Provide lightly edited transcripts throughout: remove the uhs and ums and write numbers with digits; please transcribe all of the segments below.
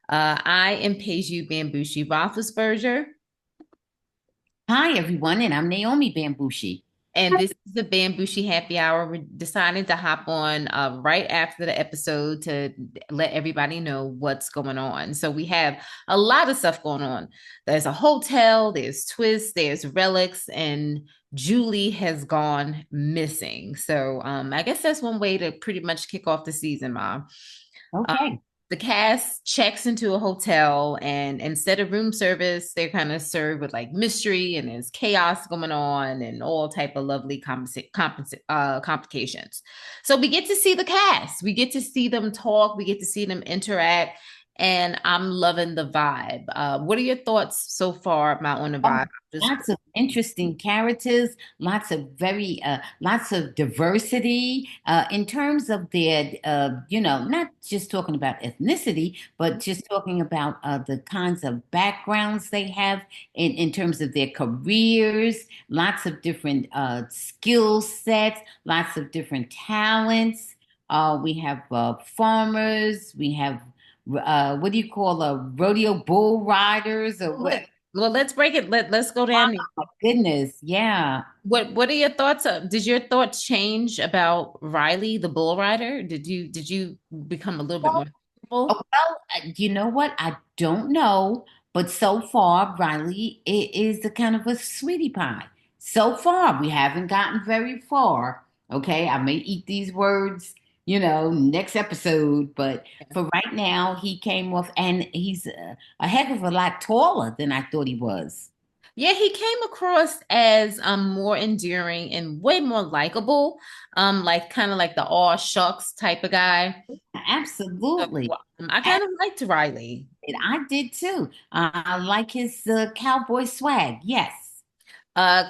I am Paige Bambushi Roethlisberger, Hi, everyone, and I'm Naomi Bambushi. and this is the Bambushi Happy Hour. We're deciding to hop on right after the episode to let everybody know what's going on. So we have a lot of stuff going on. There's a hotel, there's twists, there's relics, and Julie has gone missing. So I guess that's one way to pretty much kick off the season, Mom. Okay. The cast checks into a hotel, and instead of room service, they're kind of served with like mystery, and there's chaos going on and all type of lovely complications. So we get to see the cast, we get to see them talk, we get to see them interact, and I'm loving the vibe. What are your thoughts so far about on the Oh, vibe? Just lots of interesting characters, lots of diversity in terms of their, not just talking about ethnicity, but just talking about the kinds of backgrounds they have in terms of their careers, lots of different skill sets, lots of different talents. We have farmers, we have what do you call rodeo bull riders or what? well, let's break it. Let's go down there. My goodness, yeah. What are your thoughts? Did your thoughts change about Riley, the bull rider? Did you become a little bit more Well, comfortable? you know what? I don't know, but so far, Riley is the kind of a sweetie pie. So far, we haven't gotten very far. Okay, I may eat these words, next episode, but for right now, he came off, and he's a heck of a lot taller than I thought he was. Yeah, he came across as more endearing and way more likable, like kind of like the all shucks type of guy. So, Absolutely. I kind of liked Riley. I did too. I like his cowboy swag. Yes.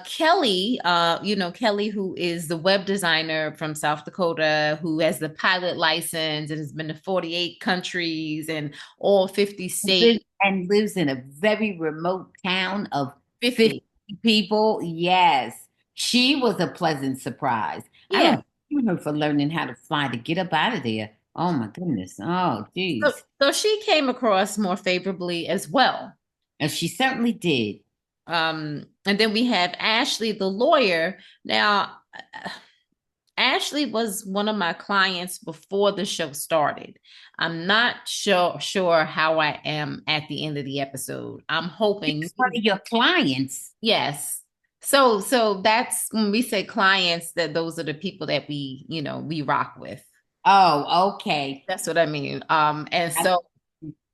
Kelly, Kelly, who is the web designer from South Dakota, who has the pilot license and has been to 48 countries and all 50 states. And lives in a very remote town of 50 50. people. Yes. She was a pleasant surprise. I Yeah. don't blame her for learning how to fly to get up out of there. Oh my goodness. Oh, So, geez. so she came across more favorably as well. And she certainly did. And then we have Ashley, the lawyer. Now, Ashley was one of my clients before the show started. I'm not sure how I am at the end of the episode. I'm hoping, She's one of your clients. yes. So that's when we say clients, that those are the people that we rock with. Oh, okay. That's what I mean. And I- so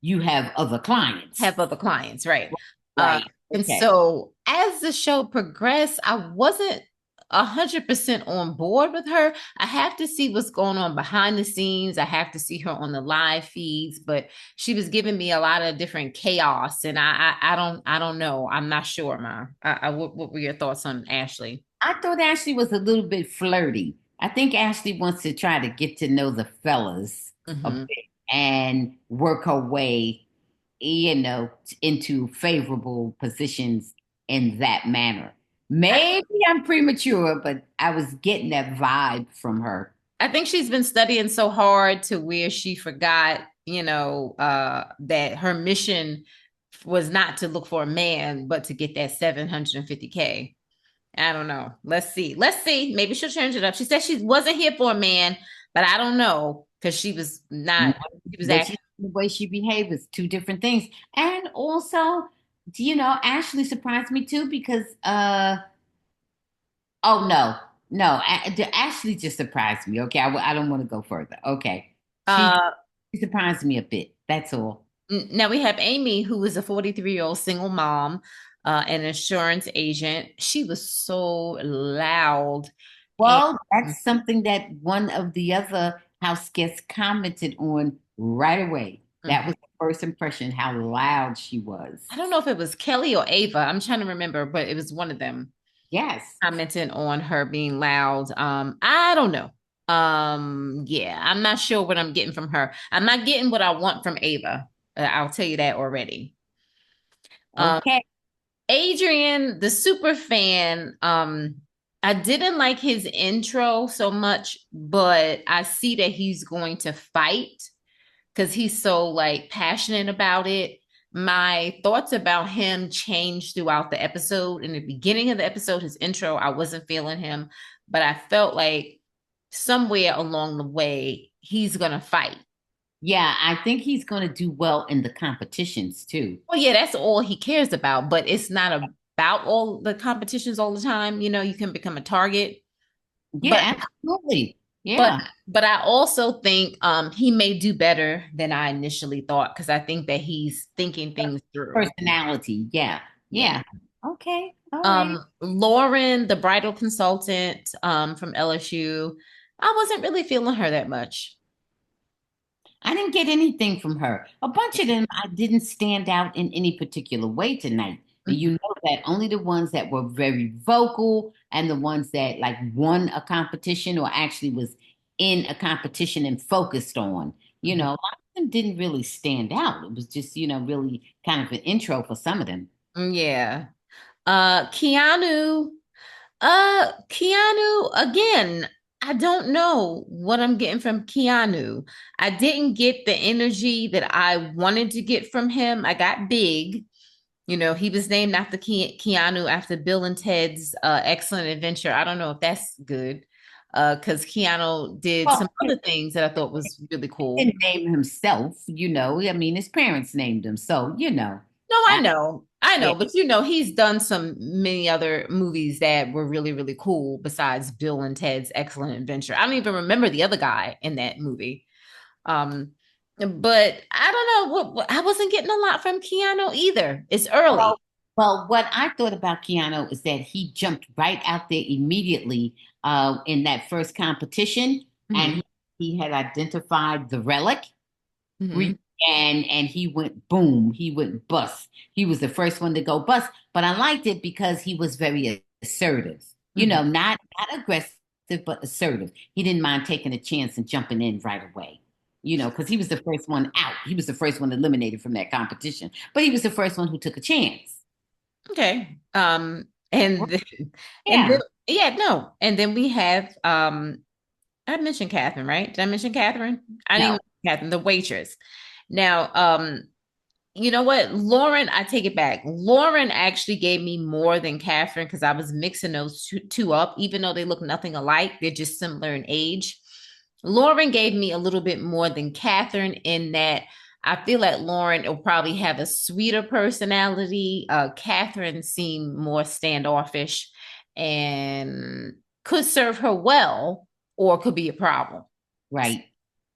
You have other clients. have other clients, right? Uh, Right. and Okay. so as the show progressed, I wasn't 100% on board with her. I have to see what's going on behind the scenes. I have to see her on the live feeds, but she was giving me a lot of different chaos, and I don't know. I'm not sure, Ma. What were your thoughts on Ashley? I thought Ashley was a little bit flirty. I think Ashley wants to try to get to know the fellas a Hmm. bit and work her way, into favorable positions in that manner. Maybe I'm premature, but I was getting that vibe from her. I think she's been studying so hard to where she forgot, that her mission was not to look for a man, but to get that 750K. I don't know. Let's see. Let's see. Maybe she'll change it up. She said she wasn't here for a man, but I don't know because she was not. She was But acting. the way she behaved is two different things. And also, Ashley surprised me too because oh no, no. Ashley just surprised me. Okay, I don't want to go further. Okay, Uh, she surprised me a bit. That's all. Now we have Amy, who is a 43-year-old single mom, an insurance agent. She was so loud, and Well, that's something that one of the other house guests commented on right away. That Mhm. was the first impression, how loud she was. I don't know if it was Kelly or Ava. I'm trying to remember, but it was one of them Yes. commenting on her being loud. I don't know. Yeah, I'm not sure what I'm getting from her. I'm not getting what I want from Ava. I'll tell you that already. Um, Okay. Adrian, the super fan, I didn't like his intro so much, but I see that he's going to fight. because he's so like passionate about it. My thoughts about him changed throughout the episode. In the beginning of the episode, his intro, I wasn't feeling him, but I felt like somewhere along the way, he's gonna fight. Yeah, I think he's going to do well in the competitions too. Well, yeah, that's all he cares about, but it's not about all the competitions all the time. You know, you can become a target, but Yeah, absolutely. but Yeah. but I also think he may do better than I initially thought because I think that he's thinking things through. Personality. Yeah. Yeah. Yeah. Okay. All right. Lauren, the bridal consultant from LSU, I wasn't really feeling her that much. I didn't get anything from her. A bunch of them I didn't stand out in any particular way tonight. And you Mhm. know that only the ones that were very vocal and the ones that like won a competition or actually was in a competition and focused on, a lot of them didn't really stand out. It was just, really kind of an intro for some of them. Yeah. Keanu. Keanu, again, I don't know what I'm getting from Keanu. I didn't get the energy that I wanted to get from him. I got big. You know, he was named after Keanu after Bill and Ted's Excellent Adventure. I don't know if that's good because Keanu did Well, some other things that I thought was really he cool. didn't name himself, I mean, his parents named him. So, No, I, I yeah. know, but you know, he's done some many other movies that were really, really cool besides Bill and Ted's Excellent Adventure. I don't even remember the other guy in that movie. Um, but I don't know what I wasn't getting a lot from Keanu either. It's early. Well, well, what I thought about Keanu is that he jumped right out there immediately in that first competition, and Hmm. he had identified the relic, Hmm. and he went boom, he went bust. He was the first one to go bust, but I liked it because he was very assertive. Hmm. Not aggressive, but assertive. He didn't mind taking a chance and jumping in right away. Because he was the first one out. He was the first one eliminated from that competition, but he was the first one who took a chance. Okay. And and then, Yeah. yeah, no, and then we have I mentioned Catherine, right? Did I mention Catherine? I didn't No. mention Catherine, the waitress. Now, you know what? Lauren, I take it back. Lauren actually gave me more than Catherine because I was mixing those two up, even though they look nothing alike. They're just similar in age. Lauren gave me a little bit more than Catherine in that I feel like Lauren will probably have a sweeter personality. Catherine seemed more standoffish and could serve her well or could be a problem. Right.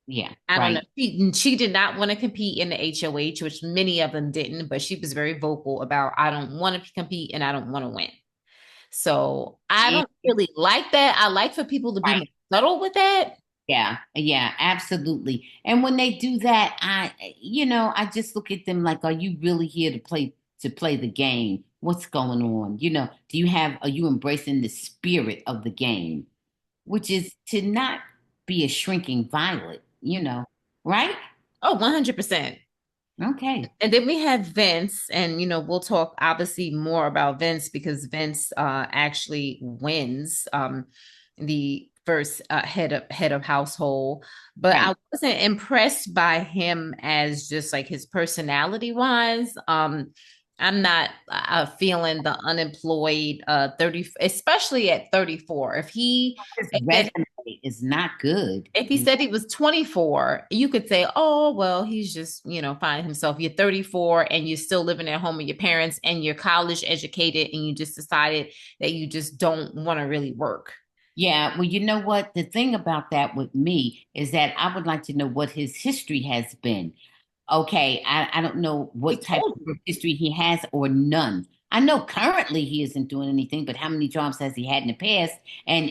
Yeah. I don't know. Right. She did not want to compete in the HOH, which many of them didn't, but she was very vocal about, I don't want to compete and I don't want to win. So I And, don't really like that. I like for people to be right. more subtle with that. Yeah. Yeah. Absolutely. And when they do that, I just look at them like, are you really here to play the game? What's going on? Are you embracing the spirit of the game, which is to not be a shrinking violet, right? Oh, 100%. Okay. And then we have Vince, and you know, we'll talk obviously more about Vince because Vince actually wins the first head of household. But I Right. wasn't impressed by him as just like his personality wise. I'm not feeling the unemployed 30, especially at 34. His If that resume is not good. if he said he was 24, you could say, oh, well, he's just, you know, finding himself. You're 34 and you're still living at home with your parents and you're college educated and you just decided that you just don't want to really work. Yeah, well, you know what? The thing about that with me is that I would like to know what his history has been. Okay, I don't know He what type told of history he has or none. I know currently he isn't doing anything, but how many jobs has he had in the past? And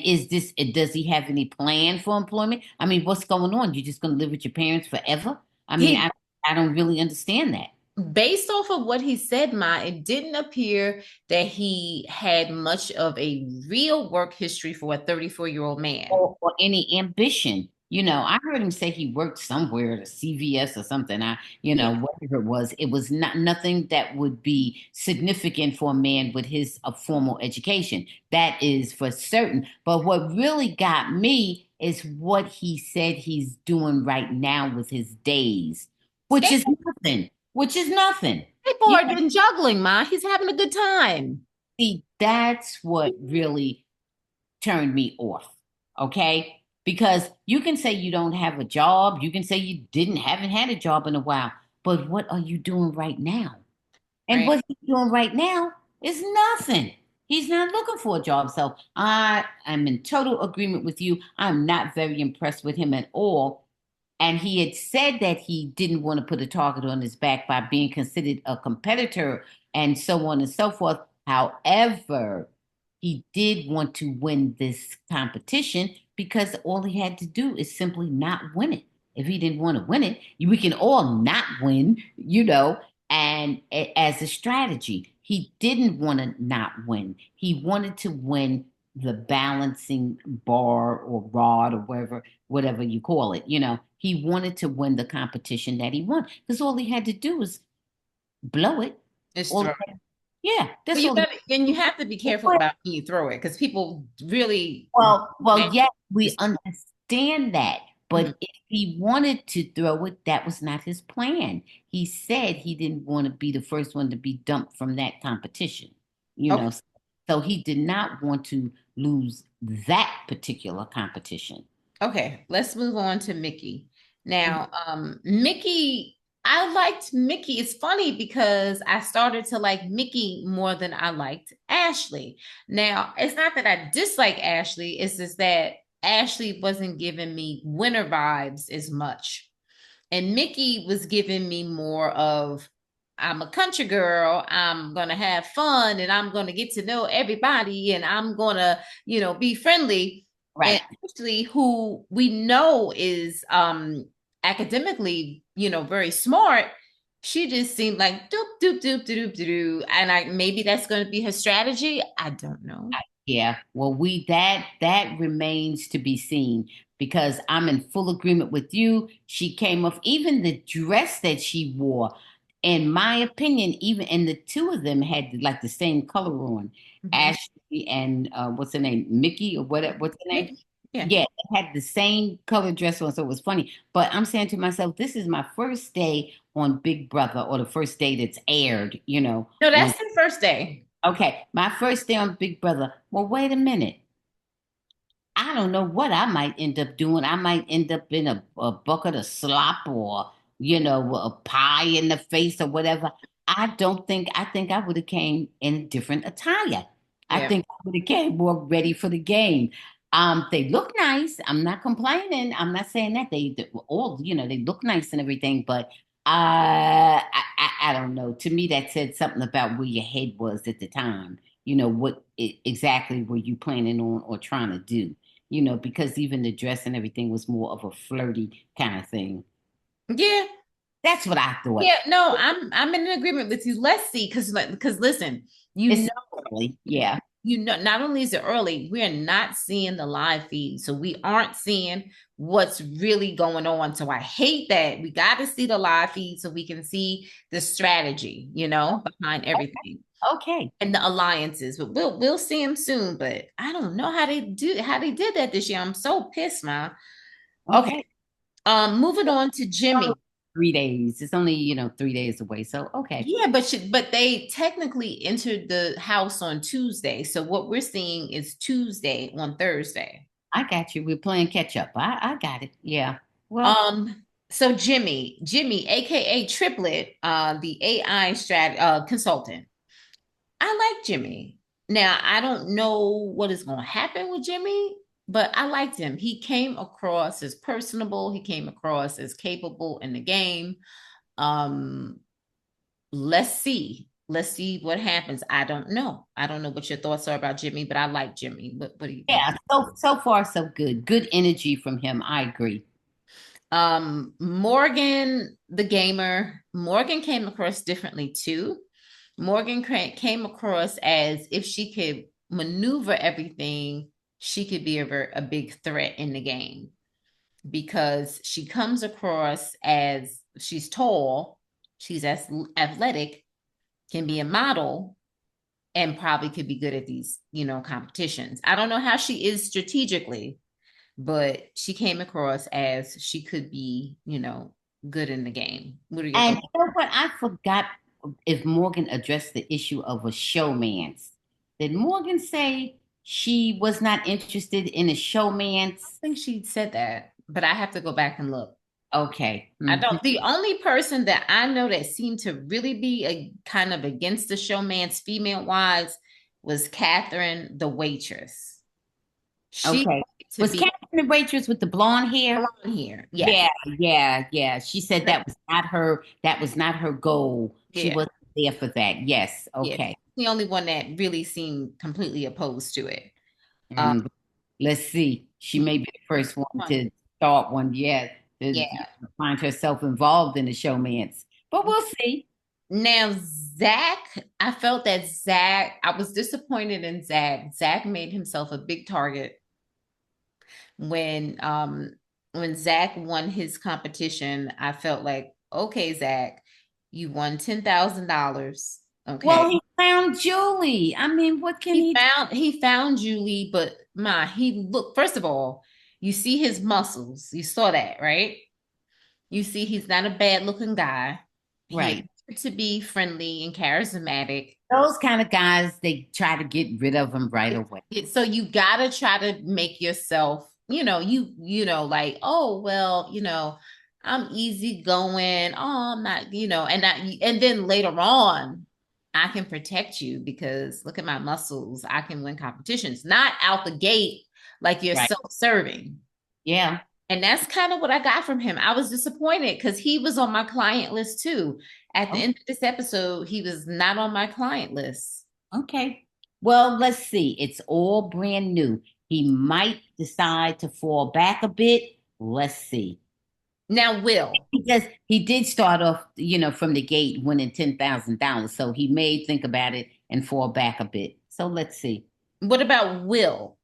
does he have any plan for employment? I mean, what's going on? You just going to live with your parents forever? I mean, he I don't really understand that. based off of what he said, Ma, it didn't appear that he had much of a real work history for a 34-year-old man. Or any ambition. I heard him say he worked somewhere at a CVS or something. Yeah, Whatever it was not nothing that would be significant for a man with his formal education. That is for certain. But what really got me is what he said he's doing right now with his days, which is nothing. Which is nothing. You skateboarding and juggling, ma. He's having a good time. see, that's what really turned me off. Okay. Because you can say you don't have a job. You can say you haven't had a job in a while. But what are you doing right now? And Right. what he's doing right now is nothing. He's not looking for a job. So I am in total agreement with you. I'm not very impressed with him at all. And he had said that he didn't want to put a target on his back by being considered a competitor and so on and so forth. However, he did want to win this competition because all he had to do is simply not win it. If he didn't want to win it, we can all not win. And as a strategy, he didn't want to not win. He wanted to win the balancing bar or rod or whatever you call it. He wanted to win the competition that he won because all he had to do was blow it. It's All, throwing. yeah, But that's you all. got and you have to be careful about when you throw it because people really. Well, yes, we understand that. Mhm. But if he wanted to throw it, that was not his plan. He said he didn't want to be the first one to be dumped from that competition. You Okay. know, so he did not want to lose that particular competition. Okay. Let's move on to Mickey. Mhm. Now, Mickey, I liked Mickey. It's funny because I started to like Mickey more than I liked Ashley. Now, it's not that I dislike Ashley, it's just that Ashley wasn't giving me winner vibes as much. And Mickey was giving me more of I'm a country girl. I'm going to have fun and I'm going to get to know everybody and I'm going to, be friendly. And Right. actually, who we know is academically, very smart, she just seemed like doop, doop, doop, doop, doop, doop. And maybe that's going to be her strategy. I don't know. Yeah, well, we that remains to be seen because I'm in full agreement with you. She came off even the dress that she wore, in my opinion, even and the two of them had like the same color on. Mhm. Ashley and what's her name, Mickey or what's her name? Mickey, yeah. Yeah, they had the same color dress on, so it was funny. But I'm saying to myself, this is my first day on Big Brother, or the first day that's aired. No, On that's the first day. Okay, my first day on Big Brother. Well, wait a minute. I don't know what I might end up doing. I might end up in a bucket of slop or a pie in the face or whatever. I think I would have came in a different attire. I Yeah. think I would have came more ready for the game. They look nice. I'm not complaining. I'm not saying that they all, they look nice and everything, but I don't know. To me, that said something about where your head was at the time. What exactly were you planning on or trying to do? Because even the dress and everything was more of a flirty kind of thing. Yeah. That's what I thought. Yeah, no, I'm in agreement with you. Let's see, because listen, you It's know, early. Yeah. not only is it early, we're not seeing the live feed, so we aren't seeing what's really going on. So I hate that. We got to see the live feed so we can see the strategy, behind everything Okay. and the alliances. But we'll see them soon. But I don't know how they did that this year. I'm so pissed, man. Okay. Okay. Moving on to Only Jimmy. 3 days. It's only 3 days away. So okay. Yeah, but they technically entered the house on Tuesday. So what we're seeing is Tuesday on Thursday. I got you. We're playing catch up. I got it. Yeah. Well, So Jimmy, aka Triplet, the AI consultant. I like Jimmy. Now I don't know what is going to happen with Jimmy, but I liked him. He came across as personable. He came across as capable in the game. Um, let's see. Let's see what happens. I don't know. I don't know what your thoughts are about Jimmy, but I like Jimmy. What do you think? yeah. So far so good. Good energy from him. I agree. Morgan, the gamer, Morgan came across differently too. Morgan came across as if she could maneuver everything, she could be a big threat in the game. because she comes across as she's tall, she's as athletic, can be a model, and probably could be good at these, competitions. I don't know how she is strategically, but she came across as she could be, good in the game. What are your And thoughts? you know what? I forgot if Morgan addressed the issue of a showmance. Did Morgan say she was not interested in a showmance? I think she said that, but I have to go back and look. Okay. I Mhm. don't. The only person that I know that seemed to really be a kind of against the showman's female wise was Catherine, the waitress. She Okay. wanted to Was be Catherine the waitress with the blonde hair? on here. Yes. Yeah, yeah. She said that was not her goal. She Yeah. wasn't there for that. Yes. Yeah. Okay. The only one that really seemed completely opposed to it. Um, And let's see. She yeah. may be the first one to start one yet to Yeah. find herself involved in the showmance. But we'll see. Now, Zach, I felt that I was disappointed in Zach. Zach made himself a big target when when Zach won his competition. I felt like, okay, Zach, you won $10,000. Okay. Well, he found Julie. I mean, what can He he do? found he found Julie, but he looked, first of all, you see his muscles. You saw that, right? You see he's not a bad looking guy. He Right. appeared to be friendly and charismatic. Those kind of guys, they try to get rid of them right away. So you gotta try to make yourself, like, oh well, I'm easy going. Oh, I'm not, and then later on, I can protect you because look at my muscles. I can win competitions, not out the gate like you're Right. self-serving. Yeah. And that's kind of what I got from him. I was disappointed because he was on my client list too. At the Oh, end of this episode, he was not on my client list. okay. Well, let's see. It's all brand new. He might decide to fall back a bit. Let's see. Now, Will, He did start off, from the gate winning $10,000. So he may think about it and fall back a bit. So let's see. what about Will?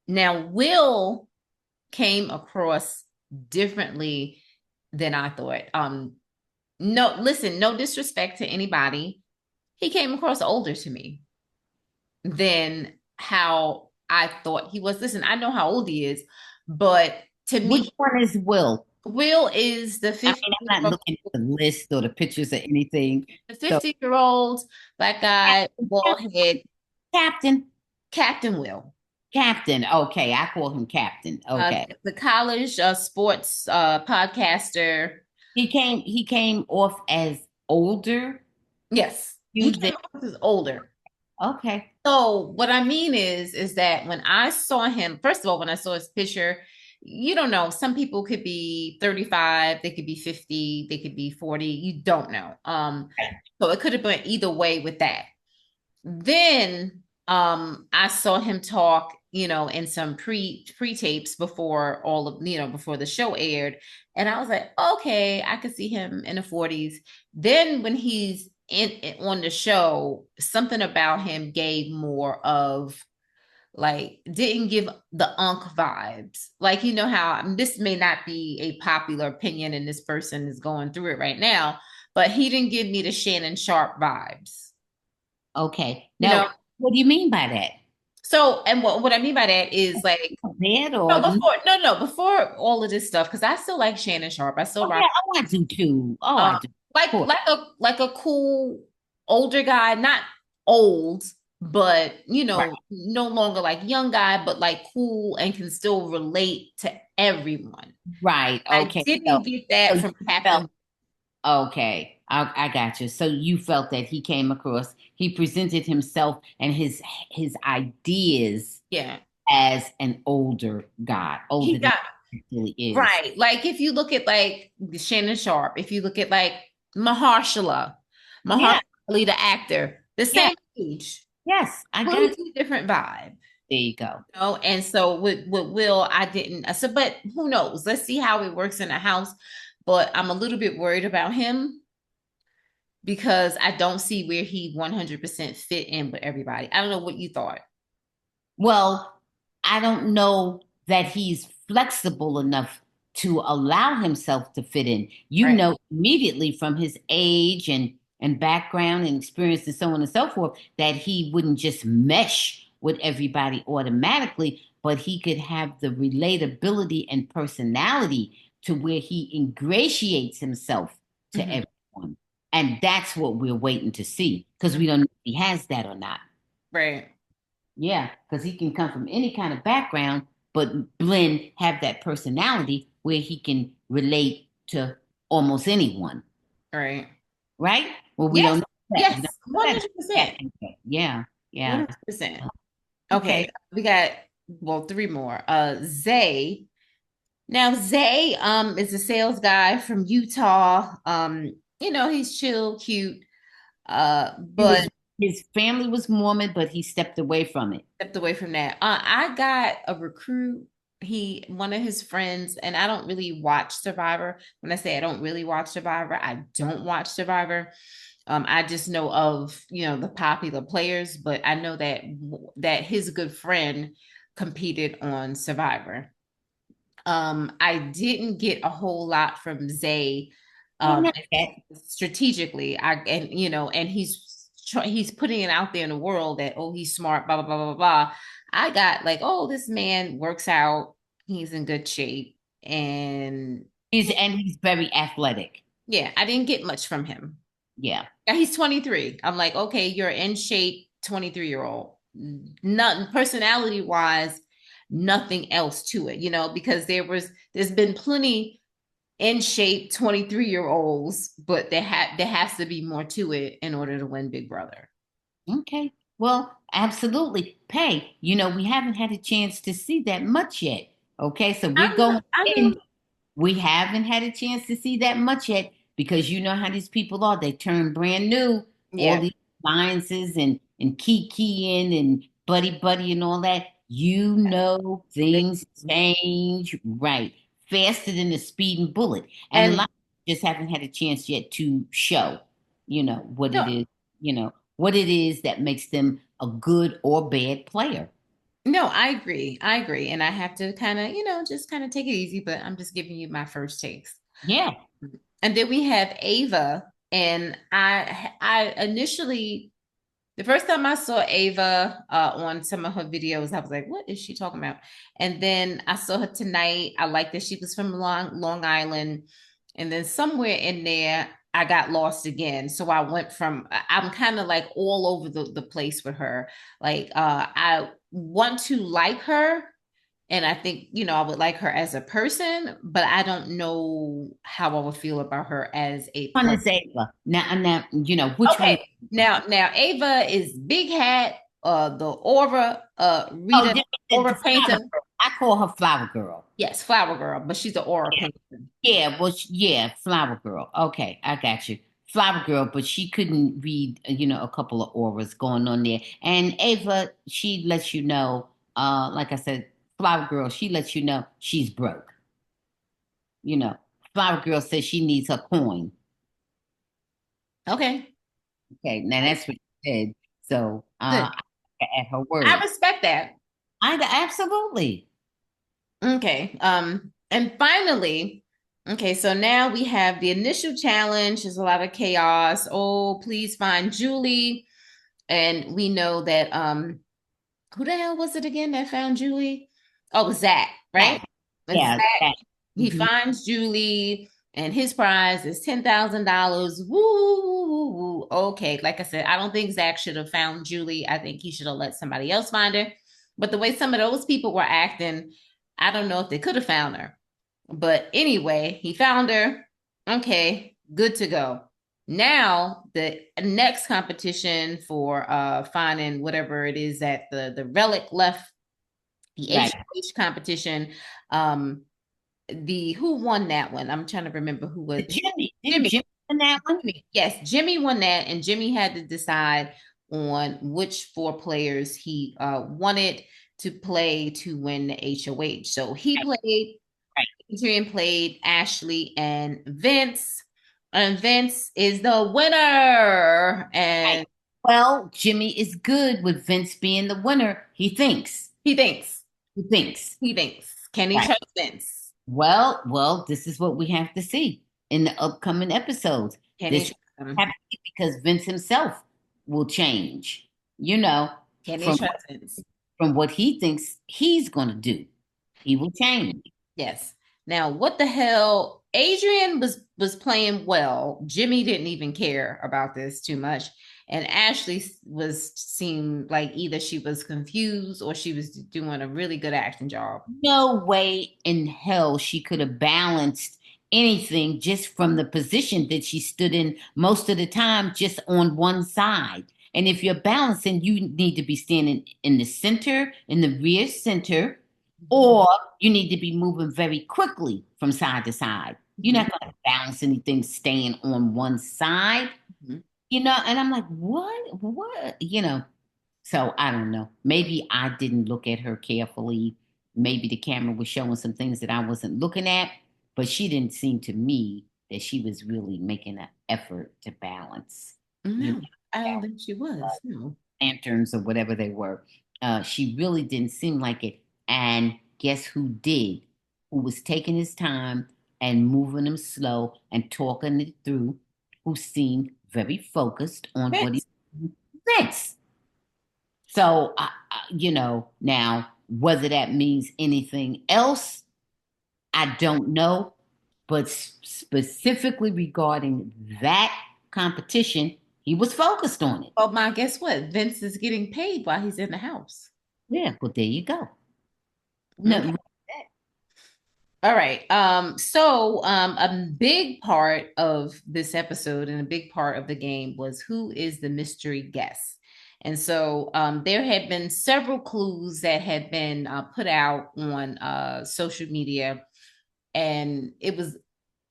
Now, Will came across differently than I thought. No, listen, no disrespect to anybody. He came across older to me than how I thought he was. Listen, I know how old he is, but to Which me, one is Will? Will is the I 50 mean, year I'm not old, looking at the list or the pictures or anything. the So, 50-year-old black guy, bald head, Captain, Captain Will. Captain. Okay, I call him Captain. Okay. The college sports podcaster. He came off as older. Yes, he Using came off as older. okay. So what I mean is that when I saw him, first of all, when I saw his picture, you don't know. Some people could be 35, they could be 50, they could be 40. You don't know. So it could have been either way with that. Then I saw him talk, in some pre tapes before all of, before the show aired. And I was like, okay, I could see him in the 40s. Then when he's on the show, something about him gave more of like didn't give the unk vibes. Like, how this may not be a popular opinion and this person is going through it right now, but he didn't give me the Shannon Sharp vibes. Okay. You know, Now, what do you mean by that? So, and what I mean by that is like, Bad no, or before, no, before all of this stuff, because I still like Shannon Sharp. I still oh yeah, rock, oh I do too. Oh, I um, do. Of like course. like a cool older guy, not old, but Right. no longer like young guy, but like cool and can still relate to everyone. Right. I Okay. didn't get that So from you felt Captain. okay. I got you. So you felt that he came across, he presented himself and his ideas Yeah, as an older guy, older he than got he really is. right. Like if you look at like Shannon Sharp, if you look at like Mahershala, Yeah. Mahershala Ali, the actor, the Yeah. same age, Yes. I got completely different vibe. there you go. And so with Will, I didn't. So, but who knows? Let's see how it works in the house. But I'm a little bit worried about him because I don't see where he 100% fit in with everybody. I don't know what you thought. Well, I don't know that he's flexible enough to allow himself to fit in. You Right. know immediately from his age and background and experience and so on and so forth that he wouldn't just mesh with everybody automatically, but he could have the relatability and personality to where he ingratiates himself to Hmm. everyone. And that's what we're waiting to see because we don't know if he has that or not. Right. Yeah, because he can come from any kind of background, but blend, have that personality where he can relate to almost anyone, Right. right? Well, we don't Yes. know that. We don't Yes. know that. 100%. Yeah, yeah. 100%. Okay. Okay. We got, well, three more. Zay. Now, Zay is a sales guy from Utah. He's chill, cute, He but was his family was Mormon, but he stepped away from it. stepped away from that. I got a recruit. One of his friends, and I don't really watch Survivor. When I say I don't really watch Survivor, I don't watch Survivor. I just know of the popular players, but I know that his good friend competed on Survivor. I didn't get a whole lot from Zay Oh, um, not that. strategically. And he's putting it out there in the world that, oh, he's smart, blah blah blah blah blah. I got like, oh, this man works out, he's in good shape, and He's very athletic. yeah, I didn't get much from him. Yeah. Yeah, he's 23. I'm like, okay, you're in shape, 23-year-old. Nothing personality wise, nothing else to it, because there's been plenty in shape 23-year-olds, but there has to be more to it in order to win Big Brother. Okay. Well, absolutely. Pay. We haven't had a chance to see that much yet. Okay, so we're going I know. in. We haven't had a chance to see that much yet because you know how these people are. They turn brand new, all Yeah. these alliances and key and buddy and all that. Things change right faster than the speeding bullet. And a And lot just haven't had a chance yet to show, what no, it is, what it is that makes them a good or bad player. no, I agree. I agree. And I have to kind of, just kind of take it easy, but I'm just giving you my first takes. Yeah. And then we have Ava. And I initially, the first time I saw Ava on some of her videos, I was like, what is she talking about? And then I saw her tonight. I liked that she was from Long Island. And then somewhere in there, I got lost again. So I'm kind of like all over the place with her. Like, I want to like her. And I think, I would like her as a person, but I don't know how I would feel about her as a One person. is Ava. Now, which one? Okay, now Ava is Big Hat, the Aura, Oh, Rita, the Aura flower painter. girl. I call her flower girl. Yes, Flower Girl, but she's the Aura Yeah, painter. yeah, well, yeah, flower girl. Okay, I got you. Flower girl, but she couldn't read, a couple of auras going on there. And Ava, she lets you know, like I said, flower girl, she lets you know she's broke. You know, flower girl says she needs her coin. Okay, Okay, now that's what she said. So, good. at her I word, respect that. absolutely Okay. And finally, okay, so now we have the initial challenge. There's a lot of chaos. Oh, please find Julie. And we know that who the hell was it again that found Julie? Oh, Zach, right? that. Zach, Yeah, that. he Mhm. finds Julie, and his prize is $10,000. Woo, woo, woo, woo. Okay, like I said, I don't think Zach should have found Julie. I think he should have let somebody else find her. But the way some of those people were acting, I don't know if they could have found her. But anyway, he found her. Okay, good to go. Now the next competition for finding whatever it is that the relic left, the Right. HH competition. Um, the who won that one? I'm trying to remember who was Jimmy, didn't Jimmy. Jimmy in that one? Yes, Jimmy won that, and Jimmy had to decide on which four players he wanted to play to win the HOH. So he played, Right, Adrian played Ashley and Vince. And Vince is the winner. right. And Well, Jimmy is good with Vince being the winner. He thinks. he thinks, He thinks. he thinks, can he Right. trust Vince? Well, this is what we have to see in the upcoming episodes. Kenny This Trustin. happens because Vince himself will change, you know, Kenny from Trustin. from what he thinks he's going to do. He will change. Yes. Now, what the hell? Adrian was playing well. Jimmy didn't even care about this too much. And Ashley was seemed like either she was confused or she was doing a really good acting job. No way in hell she could have balanced anything just from the position that she stood in most of the time, just on one side. And if you're balancing, you need to be standing in the center, in the rear center, or you need to be moving very quickly from side to side. You're Mhm. not going to balance anything staying on one side, Mhm. and I'm like, what? So I don't know. Maybe I didn't look at her carefully. Maybe the camera was showing some things that I wasn't looking at, but she didn't seem to me that she was really making an effort to balance, you know, No, I don't balance think she was. No. lanterns or whatever they were. She really didn't seem like it. And guess who did? Who was taking his time and moving them slow and talking it through, who seemed very focused on what he Vince. thinks. So, now whether that means anything else, I don't know. But specifically regarding that competition, he was focused on it. Oh my, guess what? Vince is getting paid while he's in the house. Yeah, well, there you go. Okay. No, All right. A big part of this episode and a big part of the game was who is the mystery guest. And so there had been several clues that had been put out on social media, and it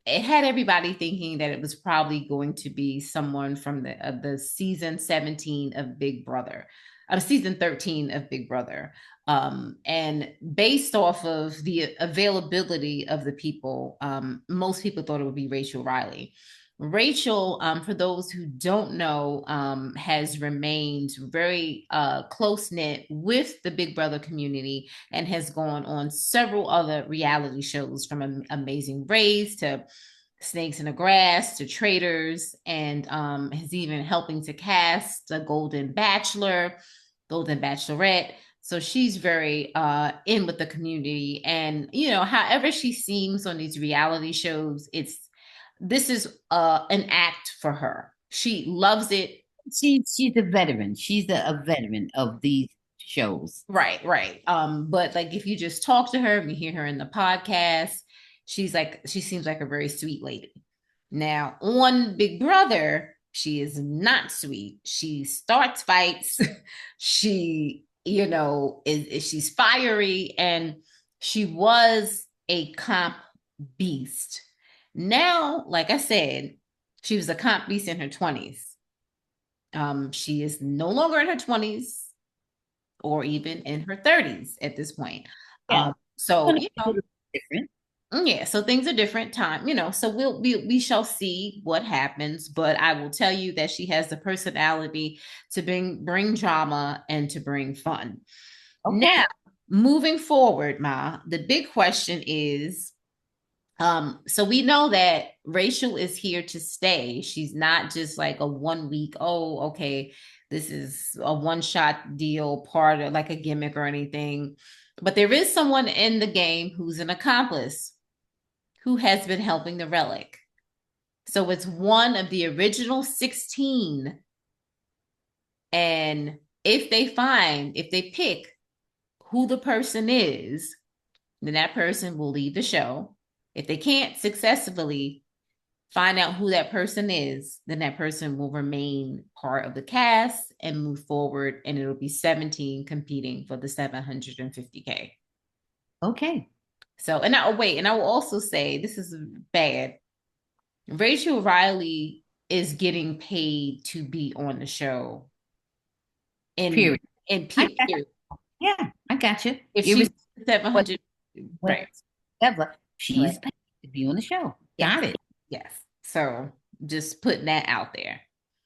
had everybody thinking that it was probably going to be someone from the season 17 of Big Brother, season 13 of Big Brother. And based off of the availability of the people, most people thought it would be Rachel Reilly. Rachel, for those who don't know, has remained very close knit with the Big Brother community and has gone on several other reality shows from Amazing Race to Snakes in the Grass to Traders, and is even helping to cast a Golden Bachelor, Golden Bachelorette. So she's very in with the community, and however she seems on these reality shows, this is an act for her. She loves it. she's a veteran. She's a veteran of these shows. Right, right. But like if you just talk to her, you hear her in the podcast, she seems like a very sweet lady. Now, on Big Brother, she is not sweet. She starts fights. She, she's fiery, and she was a comp beast. Now, like I said, she was a comp beast in her 20s. She is no longer in her 20s or even in her 30s at this point. Yeah, So, different. yeah, so things are different time, so we shall see what happens, but I will tell you that she has the personality to bring drama and to bring fun. Okay. Now, moving forward, the big question is, so we know that Rachel is here to stay. She's not just like a 1 week, oh, okay, this is a one-shot deal, part of like a gimmick or anything. But there is someone in the game who's an accomplice who has been helping the Relic. So it's one of the original 16. And if they pick who the person is, then that person will leave the show. If they can't successfully find out who that person is, then that person will remain part of the cast and move forward, and it'll be 17 competing for the 750K. Okay. So, and I wait, and I will also say this is bad. Rachel Riley is getting paid to be on the show in Period. I period. got, yeah, I got you. If she's Irrespective of 700, right, whatever, right, she's paid to be on the show. yes, Got it. yes. So just putting that out there.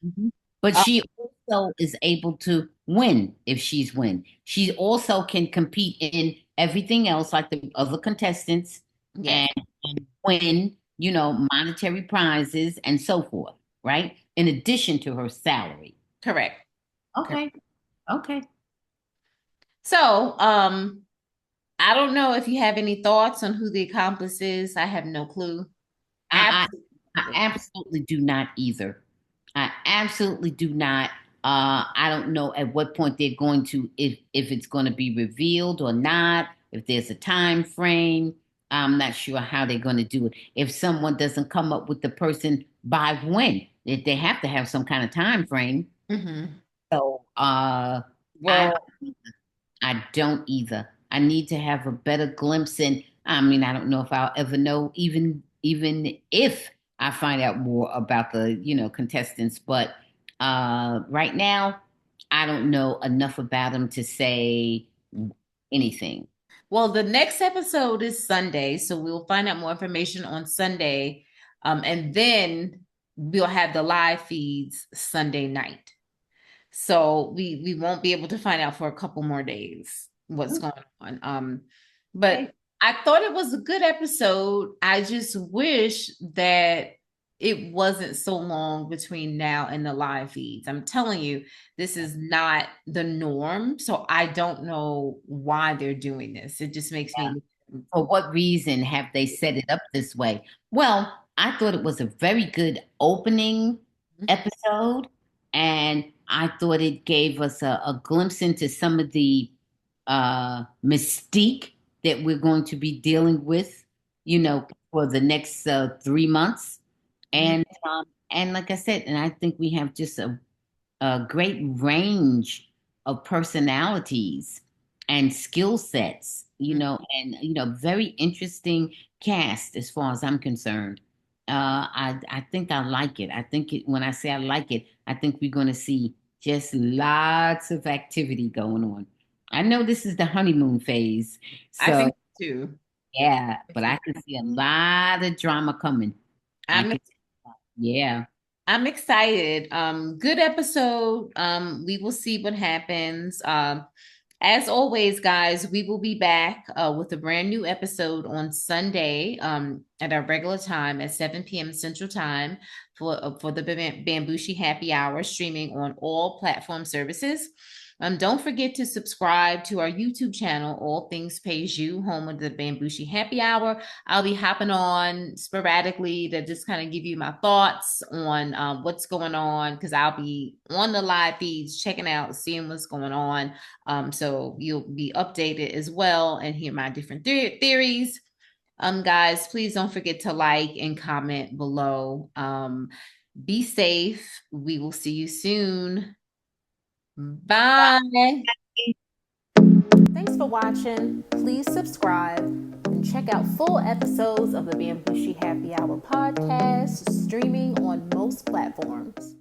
Mhm. But Um, she also is able to win if she's win. She also can compete in everything else like the other contestants. Yes, and win, monetary prizes and so forth, right? In addition to her salary. correct. Correct. Okay. Okay. So, I don't know if you have any thoughts on who the accomplice is. I have no clue. I, I Absolutely. absolutely do not either. I absolutely do not. I don't know at what point they're going to, if it's going to be revealed or not, if there's a time frame. I'm not sure how they're going to do it. If someone doesn't come up with the person by when, if they have to have some kind of time frame. Hmm. So I Well, I don't either. I need to have a better glimpse in. I mean, I don't know if I'll ever know, even if I find out more about the, contestants, but right now I don't know enough about them to say anything. well, the next episode is Sunday, so we'll find out more information on Sunday, and then we'll have the live feeds Sunday night. So we won't be able to find out for a couple more days what's going on. But Okay. I thought it was a good episode. I just wish that it wasn't so long between now and the live feeds. I'm telling you, this is not the norm. So I don't know why they're doing this. It just makes me. For what reason have they set it up this way? Well, I thought it was a very good opening episode, and I thought it gave us a glimpse into some of the mystique that we're going to be dealing with, for the next 3 months. And like I said, and I think we have just a great range of personalities and skill sets, and very interesting cast as far as I'm concerned. I think I like it. I think it, when I say I like it, I think we're going to see just lots of activity going on. I know this is the honeymoon phase, I so think too. yeah, but I can see a lot of drama coming. I I'm can, yeah. I'm excited. Good episode. We will see what happens. As always, guys, we will be back with a brand new episode on Sunday at our regular time at 7 p.m. Central Time for the Bambushi Happy Hour streaming on all platform services. Don't forget to subscribe to our YouTube channel, All Things Pays You, home of the Bambushi Happy Hour. I'll be hopping on sporadically to just kind of give you my thoughts on what's going on because I'll be on the live feeds, checking out, seeing what's going on. So you'll be updated as well and hear my different theories. Guys, please don't forget to like and comment below. Be safe. We will see you soon. Bye. Thanks for watching. Please subscribe and check out full episodes of the Bambushi Happy Hour podcast streaming on most platforms.